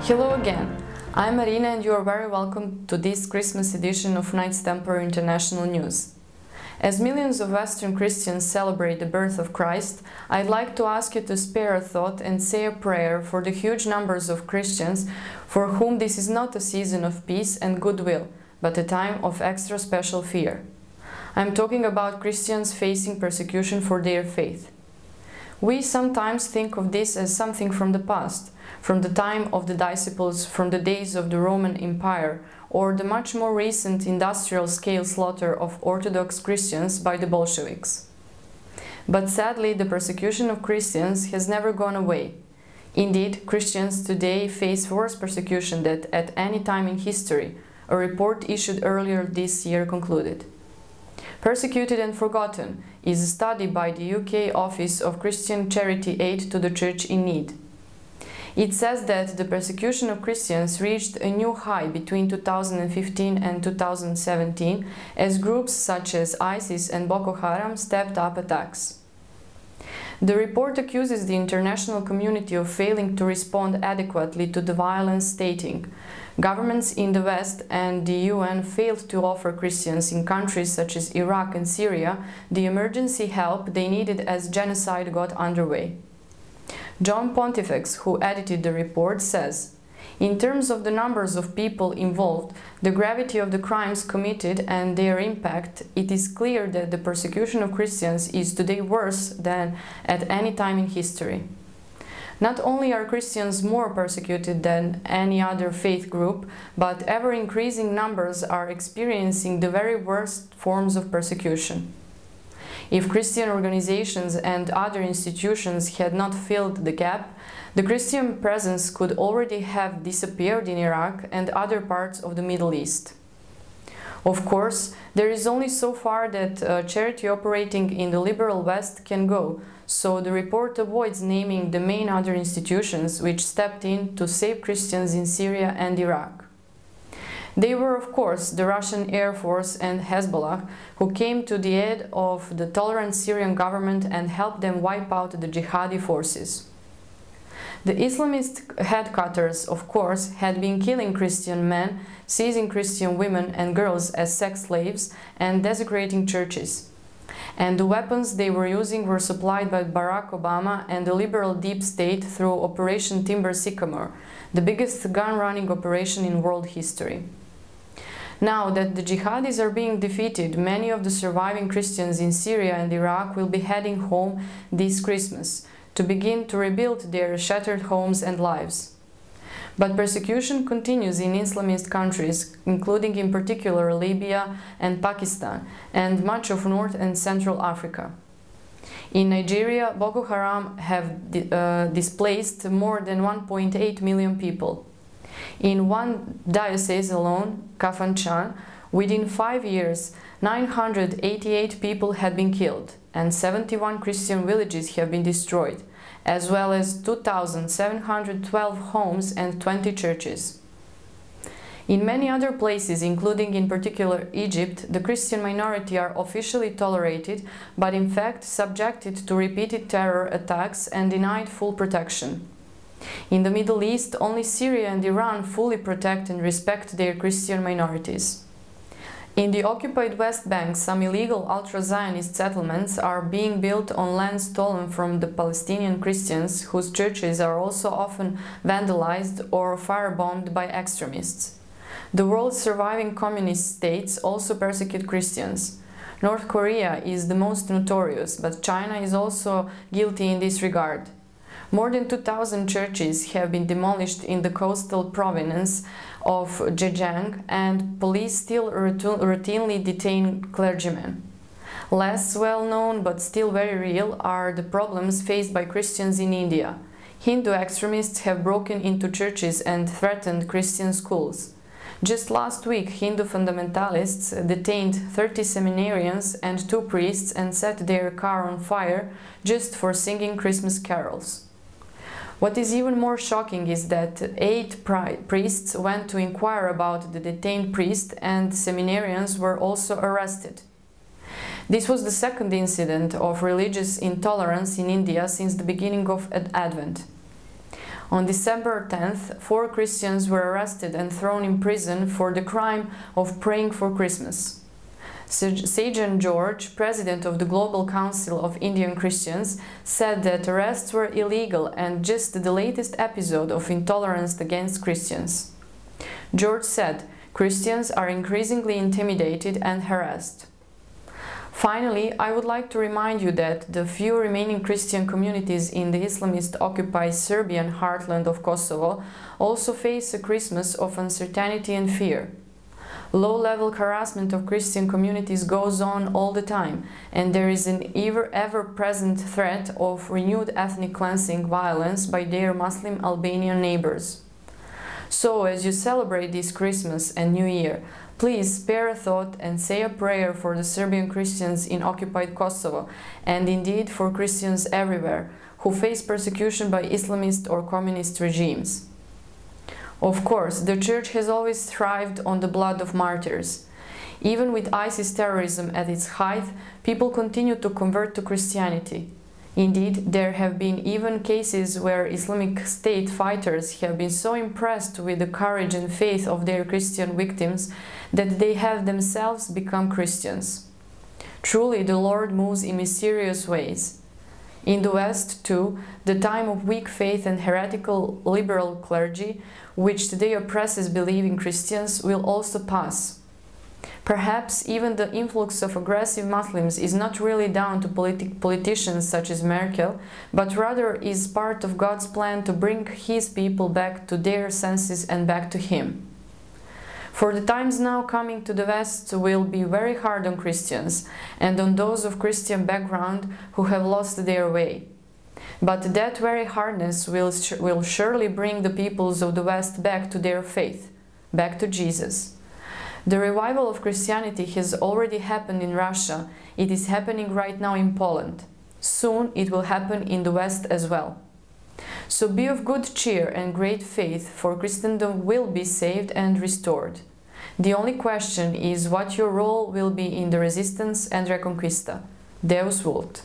Hello again, I'm Marina and you are very welcome to this Christmas edition of Knights Templar International News. As millions of Western Christians celebrate the birth of Christ, I'd like to ask you to spare a thought and say a prayer for the huge numbers of Christians for whom this is not a season of peace and goodwill, but a time of extra special fear. I'm talking about Christians facing persecution for their faith. We sometimes think of this as something from the past, from the time of the disciples, from the days of the Roman Empire, or the much more recent industrial-scale slaughter of Orthodox Christians by the Bolsheviks. But sadly, the persecution of Christians has never gone away. Indeed, Christians today face worse persecution than at any time in history, a report issued earlier this year concluded. Persecuted and Forgotten is a study by the UK Office of Christian Charity Aid to the Church in Need. It says that the persecution of Christians reached a new high between 2015 and 2017 as groups such as ISIS and Boko Haram stepped up attacks. The report accuses the international community of failing to respond adequately to the violence, stating, "Governments in the West and the UN failed to offer Christians in countries such as Iraq and Syria the emergency help they needed as genocide got underway." John Pontifex, who edited the report, says, "In terms of the numbers of people involved, the gravity of the crimes committed and their impact, it is clear that the persecution of Christians is today worse than at any time in history. Not only are Christians more persecuted than any other faith group, but ever-increasing numbers are experiencing the very worst forms of persecution. If Christian organizations and other institutions had not filled the gap, the Christian presence could already have disappeared in Iraq and other parts of the Middle East. Of course, there is only so far that a charity operating in the liberal West can go, so the report avoids naming the main other institutions which stepped in to save Christians in Syria and Iraq. They were, of course, the Russian Air Force and Hezbollah, who came to the aid of the tolerant Syrian government and helped them wipe out the jihadi forces. The Islamist headquarters, of course, had been killing Christian men, seizing Christian women and girls as sex slaves, and desecrating churches. And the weapons they were using were supplied by Barack Obama and the liberal deep state through Operation Timber Sycamore, the biggest gun-running operation in world history. Now that the jihadis are being defeated, many of the surviving Christians in Syria and Iraq will be heading home this Christmas to begin to rebuild their shattered homes and lives. But persecution continues in Islamist countries, including in particular Libya and Pakistan, and much of North and Central Africa. In Nigeria, Boko Haram have displaced more than 1.8 million people. In one diocese alone, Kafanchan, within 5 years, 988 people had been killed and 71 Christian villages have been destroyed, as well as 2,712 homes and 20 churches. In many other places, including in particular Egypt, the Christian minority are officially tolerated, but in fact subjected to repeated terror attacks and denied full protection. In the Middle East, only Syria and Iran fully protect and respect their Christian minorities. In the occupied West Bank, some illegal ultra-Zionist settlements are being built on land stolen from the Palestinian Christians, whose churches are also often vandalized or firebombed by extremists. The world's surviving communist states also persecute Christians. North Korea is the most notorious, but China is also guilty in this regard. More than 2,000 churches have been demolished in the coastal province of Zhejiang, and police still routinely detain clergymen. Less well-known but still very real are the problems faced by Christians in India. Hindu extremists have broken into churches and threatened Christian schools. Just last week, Hindu fundamentalists detained 30 seminarians and 2 priests and set their car on fire just for singing Christmas carols. What is even more shocking is that 8 priests went to inquire about the detained priest and seminarians were also arrested. This was the second incident of religious intolerance in India since the beginning of Advent. On December 10th, 4 Christians were arrested and thrown in prison for the crime of praying for Christmas. Sajan George, president of the Global Council of Indian Christians, said that arrests were illegal and just the latest episode of intolerance against Christians. George said, "Christians are increasingly intimidated and harassed." Finally, I would like to remind you that the few remaining Christian communities in the Islamist-occupied Serbian heartland of Kosovo also face a Christmas of uncertainty and fear. Low-level harassment of Christian communities goes on all the time, and there is an ever-present threat of renewed ethnic cleansing violence by their Muslim Albanian neighbors. So, as you celebrate this Christmas and New Year, please spare a thought and say a prayer for the Serbian Christians in occupied Kosovo, and indeed for Christians everywhere, who face persecution by Islamist or communist regimes. Of course, the Church has always thrived on the blood of martyrs. Even with ISIS terrorism at its height, people continue to convert to Christianity. Indeed, there have been even cases where Islamic State fighters have been so impressed with the courage and faith of their Christian victims that they have themselves become Christians. Truly, the Lord moves in mysterious ways. In the West, too, the time of weak faith and heretical liberal clergy, which today oppresses believing Christians, will also pass. Perhaps even the influx of aggressive Muslims is not really down to politicians such as Merkel, but rather is part of God's plan to bring His people back to their senses and back to Him. For the times now coming to the West will be very hard on Christians and on those of Christian background who have lost their way. But that very hardness will surely bring the peoples of the West back to their faith, back to Jesus. The revival of Christianity has already happened in Russia. It is happening right now in Poland. Soon it will happen in the West as well. So be of good cheer and great faith, for Christendom will be saved and restored. The only question is what your role will be in the resistance and reconquista. Deus vult.